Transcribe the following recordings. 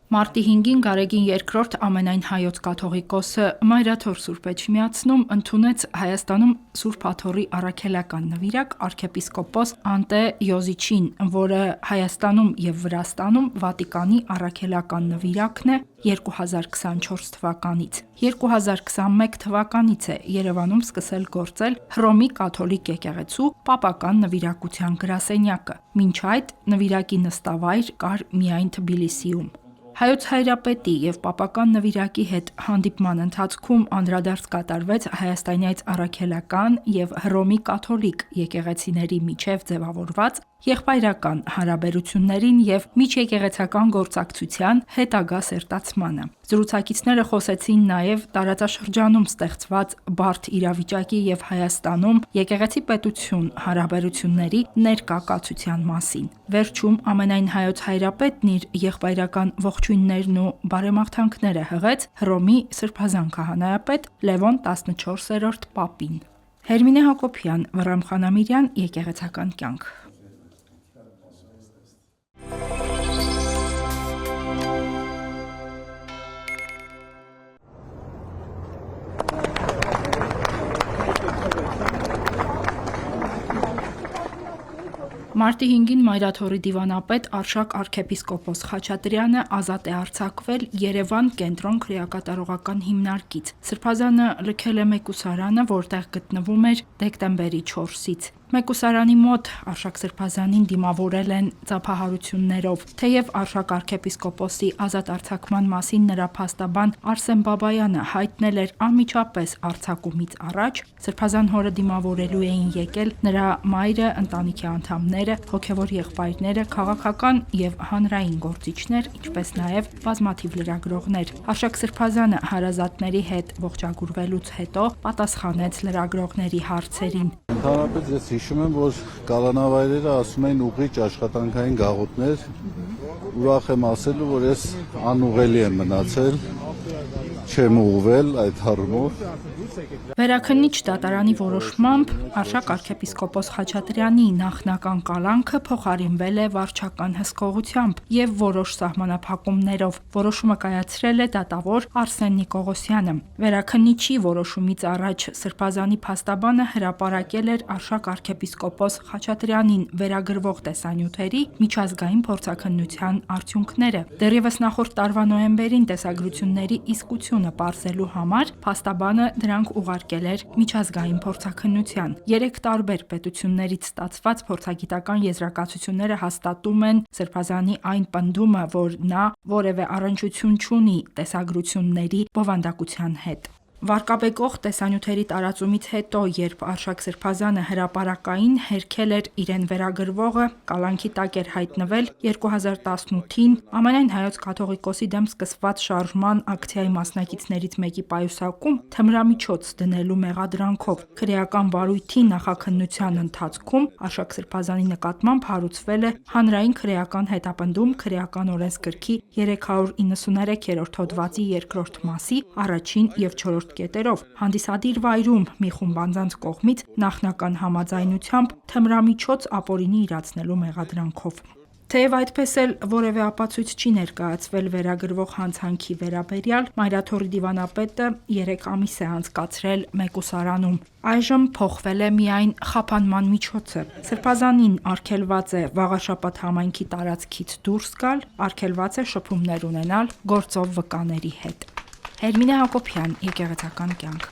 Մարտի 5-ին Գարեգին II ամենայն հայոց կաթողիկոսը Մայրաթոր Սուրբ Էջմիածնում ընդունեց Հայաստանում Սուրբ Աթոռի առաքելական նվիրակ arczepiskopos Անտե Յոզիչին, որը Հայաստանում եւ Վրաստանում Վատիկանի առաքելական նվիրակն է 2024 թվականից։ 2021 թվականից է Երևանում սկսել գործել Հռոմի կաթոլիկ եկեղեցու պապական նվիրակության գրասենյակը։ Մինչ այդ նվիրակի նստավայր կար միայն Թբիլիսիում։ Հայոց Հայրապետի եւ պապական նվիրակի հետ հանդիպման ընթացքում անդրադարձ կատարվեց հայաստանյաց առաքելական եւ Հռոմի կաթոլիկ եկեղեցիների միջև ձևավորված եղբայրական հարաբերություններին եւ միջեկեղեցական գործակցության հետագա սերտացմանը։ Զրուցակիցները խոսեցին նաեւ տարածաշրջանում ստեղծված բարդ իրավիճակի եւ Հայաստանում եկեղեցի պետություն հարաբերությունների ներկա կացության մասին։ Վերջում ամենայն հայոց հայրապետն իր եղբայրական ողջույններն ու բարեմաղթանքները հղեց Հռոմի Սրբազան քահանայապետ Լևոն 14-րդ պապին։ Հերմինե Հակոբյան, Վռամ Խանամիրյան, Եկեղեցական կյանք։ Մարտի 5-ին Մայրաթորի դիվանապետ Արշակ arczepiskopos Խաչատրյանը ազատ է արձակվել Երևան կենտրոն քրեակատարողական հիմնարկից։ Սրբազանը լքել է մեկուսարանը, որտեղ գտնվում էր դեկտեմբերի 4-ից։ Մեկուսարանի մոտ Արշակ Սրբազանին դիմավորել են ծափահարություններով։ Թեև Արշակ arczepiskopos-ի ազատ արձակման մասին նրա փաստաբան Արսեն Բաբայանը հայտնել էր անմիջապես արձակումից առաջ, Սրբազան հորը դիմավորելու էին եկել նրա մայրը, ընտանիքի անդամները, հոգևոր եղբայրները, քաղաքական եւ հանրային գործիչներ, ինչպես նաեւ բազմաթիվ լրագրողներ։ Արշակ Սրբազանը հարազատների հետ ողջագուրվելուց հետո պատասխանեց լրագրողների հարցերին։ Ընդհանրապես ես հիշում եմ, որ կալանավայրերը ասում էին ուղիչ աշխատանքային գաղութներ, ուրախ եմ ասելու, որ ես անուղելի եմ մնացել, չեմ ուղղվել այդ առումով։ Վերաքննիչ դատարանի որոշմամբ Արշակ arczepiskopos Խաչատրյանի նախնական կալանքը փոխարինվել է վարչական հսկողությամբ եւ որոշ սահմանափակումներով։ Որոշումը կայացրել է դատավոր Արսեն Նիկողոսյանը։ Վերաքննիչի որոշումից առաջ Սրբազանի փաստաբանը հրապարակել էր Արշակ arczepiskopos Խաչատրյանին վերագրվող տեսանյութերի միջազգային փորձաքննության արդյունքները։ Դեռևս նախորդ տարվա նոյեմբերին տեսագրությունների իսկությունը պարզելու համար փաստաբանը դրանք ուղարկել էր միջազգային փորձաքննության։ 3 տարբեր պետություններից ստացված փորձագիտական եզրակացությունները հաստատում են Սրբազանի այն պնդումը, որ նա որևէ առնչություն չունի տեսագրությունների բովանդակության հետ։ Վարկաբեկող տեսանյութերի տարածումից հետո, երբ Արշակ Սրբազանը հրապարակային հերքել էր իրեն վերագրվողը, կալանքի տակ էր հայտնվել 2018-ին ամենայն հայոց կաթողիկոսի դեմ սկսված շարժման ակցիայի մասնակիցներից մեկի պայուսակում թմրամիջոց դնելու մեղադրանքով։ Քրեական վարույթի նախաքննության ընթացքում Արշակ Սրբազանի նկատմամբ հարուցվել է հանրային քրեական հետապնդում քրեական օրենսգրքի 393-րդ հոդվածի 2-րդ մասի 1 եւ 4 կետերով հանդիսադիր վայրում մի խումբ անձանց կողմից նախնական համաձայնությամբ թմրամիջոց ապօրինի իրացնելու մեղադրանքով։ Թեև այդպես էլ որևէ ապացույց չի ներկայացվել վերագրվող հանցանքի վերաբերյալ, Մայրաթորի դիվանապետը 3 ամիս է անցկացրել մեկուսարանում։ Այժմ փոխվել է միայն խափանման միջոցը։ Սրբազանին արգելված է Վաղաշապատ համայնքի տարածքից դուրս գալ, արգելված է շփումներ ունենալ գործով վկաների հետ։ Հերմինե Հակոբյան, Եկեղեցական կյանք։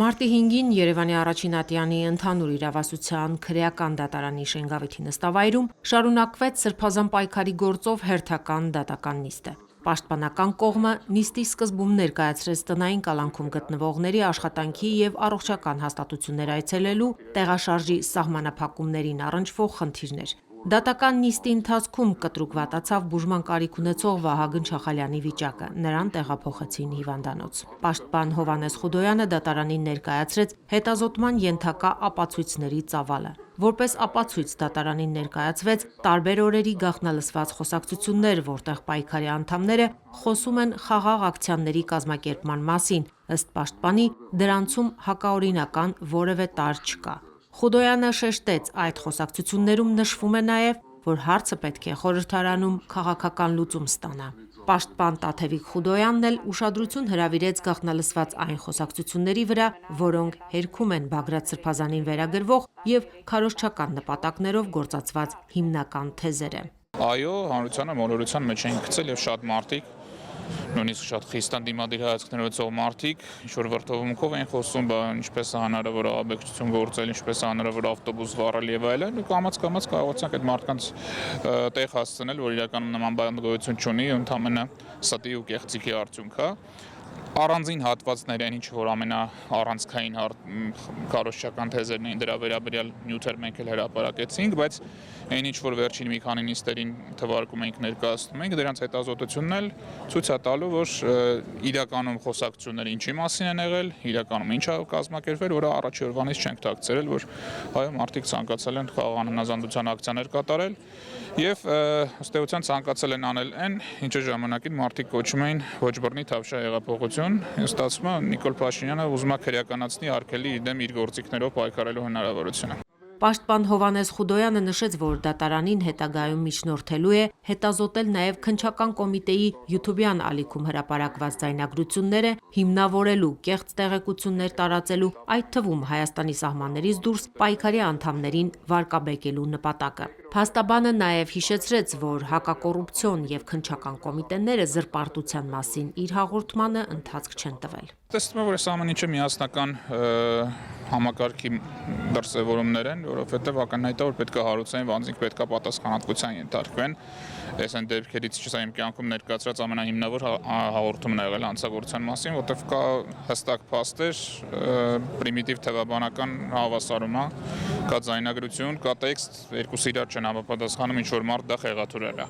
Մարտի 5-ին Երևանի առաջին ատյանի ընդհանուր իրավասության քրեական դատարանի Շենգավիթի նստավայրում շարունակվեց Սրբազան պայքարի գործով հերթական դատական նիստը։ Պաշտպանական կողմը նիստի սկզբում ներկայացրեց տնային կալանքում գտնվողների աշխատանքի եւ առողջական հաստատություններ այցելելու տեղաշարժի սահմանափակումներին առնչվող խնդիրներ։ Դատական նիստի ընթացքում կտրուկ վատացավ բուժման կարիք ունեցող Վահագն Չախալյանի վիճակը, նրան տեղափոխեցին հիվանդանոց։ Պաշտպան Հովհաննես Խուդոյանը դատարանին ներկայացրեց հետազոտման ենթակա ապացույցների ծավալը։ Որպես ապացույց դատարանին ներկայացվեց տարբեր օրերի գաղտնալսված խոսակցություններ, որտեղ պայքարի անդամները խոսում են խաղաղ ակցիաների կազմակերպման մասին, ըստ պաշտպանի, դրանցում հակաօրինական որևէ տարր չկա։ Խուդոյանը շեշտեց, այդ խոսակցություններում նշվում է նաև, որ հարցը պետք է խորհրդարանում քաղաքական լուծում ստանա։ Պաշտպան Տաթևիկ Խուդոյանն էլ ուշադրություն հրավիրեց գաղտնալսված այն խոսակցությունների վրա, որոնք հերքում են Բագրատ Սրբազանին վերագրվող եւ քարոզչական նպատակներով գործածված հիմնական թեզերը։ Այո, հանրությանը մոլորության մեջ են գցել եւ շատ մարդիկ, նույնիսկ շատ խիստան դիմադիր հայացքներով ցող մարդիկ, ինչ-որ վրդովմունքով են խոսում, ինչպես է հնարավոր աբեկչություն գործել, ինչպես է հնարավոր ավտոբուս վառել եւ այլն, կամաց կարողացանք այդ մարդկանց տեղ հասցնել, որ իրականում նման բան գոյություն չունի, ընդհանրապես ստի ու կեղծիքի արդյունք է։ Առանձին հատվածներ են, ինչ որ ամենաառանցքային քարոզչական թեզերն էին, դրա վերաբերյալ նյութեր մենք էլ հրապարակեցինք, բայց այն ինչ որ վերջին մի քանի նիստերին թվարկում ենք ներկայացնում ենք, դրանց հետազոտությունն էլ ցույց է տալու, որ իրականում խոսակցությունները ինչի մասին են եղել, իրականում ինչ է կազմակերպվել, որը առաջի օրվանից չենք թաքցրել, որ այո, մարդիկ ցանկացել են խաղաղ անհնազանդության ակցիաներ կատարել եւ ըստ էության ցանկացել են անել այն, ինչը ժամանակին մարդիկ կոչում էին ոչ բռնի թավշյա հեղափոխություն, ստացվում է Նիկոլ Փաշինյանը ուզում է քրեականացնի արգելի իր դեմ իր գործիքներով պայքարելու հնարավորությունը։ Պաշտպան Հովհաննես Խուդոյանը նշեց, որ դատարանին հետագայում միջնորդելու է հետազոտել նաև քննչական կոմիտեի յութուբյան ալիքում հրապարակված ձայնագրությունները, հիմնավորելու կեղծ տեղեկություններ տարածելու, այդ թվում Հայաստանի սահմաններից դուրս պայքարի անդամներին վարկաբեկելու նպատակը։ Փաստաբանը նաև հիշեցրեց, որ հակակոռուպցիոն եւ քննչական կոմիտեները զրպարտության մասին իր հաղորդմանը ընթացք չեն տվել։ Տեսնում եմ, որ այս ամեն ինչը միասնական համակարգի դրսևորումներ են, որովհետև ակնհայտ է, որ պետք է հարուցեն, վանձինք պետք է պատասխանատվության ենթարկվեն։ Այս այն դեպքերից իմ կյանքում ներկայացրած ամենահիմնավոր հաղորդումն է եղել հանցագործության մասին, որտեղ կա հստակ փաստեր, պրիմիտիվ թվաբանական հավասարում է, կա ձայնագրություն, կա տեքստ, երկուսը իրար չեն համապատասխանում, ինչ որ մարդ դա խեղաթյուրել է։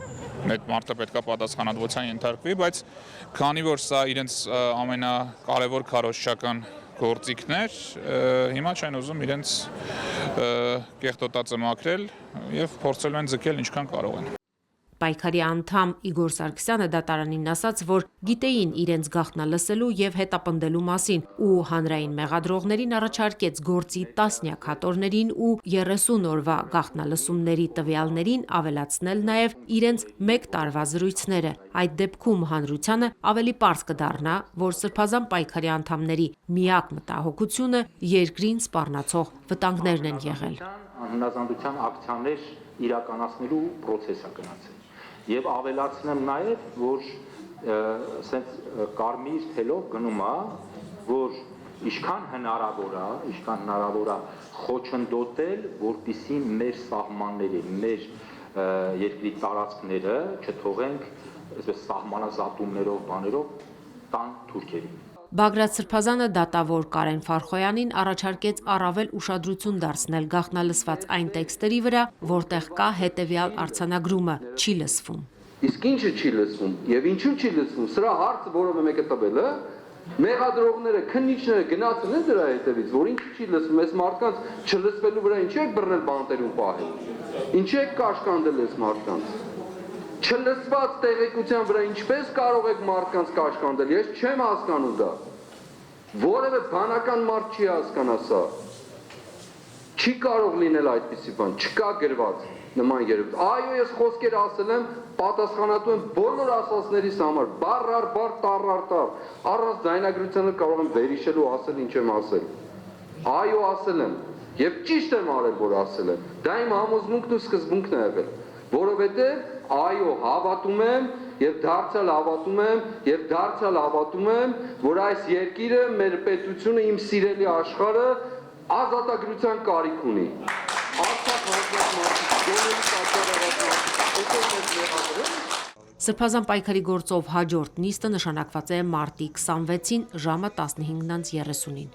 Այդ մարդը պետք է պատասխանատվության ենթարկվի, բայց քանի որ սա իրենց ամենակարևոր քարոզչական գործիքներ, հիմա չեն ուզում իրենց կեղտոտածը մաքրել եւ փորձել են ձգել ինչքան կարող են։ Պայքարի անդամ Իգոր Սարգսյանը դատարանին ասաց, որ գիտեին իրենց գաղտնալսելու եւ հետապնդելու մասին ու հանրային մեղադրողներին առաջարկեց գործի տասնյակ հատորներին ու 30 օրվա գաղտնալսումների տվյալներին ավելացնել նաեւ իրենց 1 տարվա զրույցները։ Այդ դեպքում հանրությանը ավելի պարզ կդառնա, որ Սրբազան պայքարի անդամների միակ մտահոգությունը երկրին սպառնացող վտանգներն են եղել։ Անհնազանդության ակցիաներ իրականացնելու process է գնացել։ Եվ ավելացնեմ նաև, որ սենց կարմիր թելով գնում է, որ ինչքան հնարավոր է խոչընդոտել, որպեսզի մեր սահմանները, մեր երկրի տարածքները չթողենք այսպես սահմանազատումներով, բաներով տան թուրքերին։ Բագրատ Սրբազանը դատավոր Կարեն Ֆարխոյանին առաջարկեց առավել ուշադրություն դարձնել գաղտնալսված այն տեքստերի վրա, որտեղ կա հետևյալ արձանագրումը՝ չի լսվում։ Իսկ ինչը չի լսվում եւ ինչու չի լսվում, սրա հարցը որովը մեկը տվել է, մեղադրողները, քննիչները գնացել են դրա հետևից, որ ինչու չի լսվում, այս մարդկանց չլսվելու վրա ինչու եք բռնել բանտերում պահել։ Ինչու եք կաշկանդել այս մարդկանց։ Չլսված տեղեկության վրա ինչպես կարող եք մարդկանց կաշկանդել, ես չեմ հասկանում դա։ Որևէ բանական մարդ չի հասկանա սա։ Չի կարող լինել այդպիսի բան, չկա գրված նման երևույթ։ Այո, ես խոսքեր ասել եմ, պատասխանատու եմ բոլոր ասածներիս համար, բառ առ բառ, տառ առ տառ, առանց ձայնագրությանը կարող եմ վերհիշել ու ասել ինչ եմ ասել։ Այո, ասել եմ, եւ ճիշտ եմ արել, որ ասել եմ։ Դա իմ համոզմունքն ու սկզբունքն է եղել, որովհետեւ այո, հավատում եմ եւ դարձյալ հավատում եմ, որ այս երկիրը, մեր պետությունը, իմ սիրելի աշխարհը ազատագրության կարիք ունի։ Սրբազան պայքարի գործով հաջորդ նիստը նշանակված է մարտի 26-ին ժամը 15:30-ին։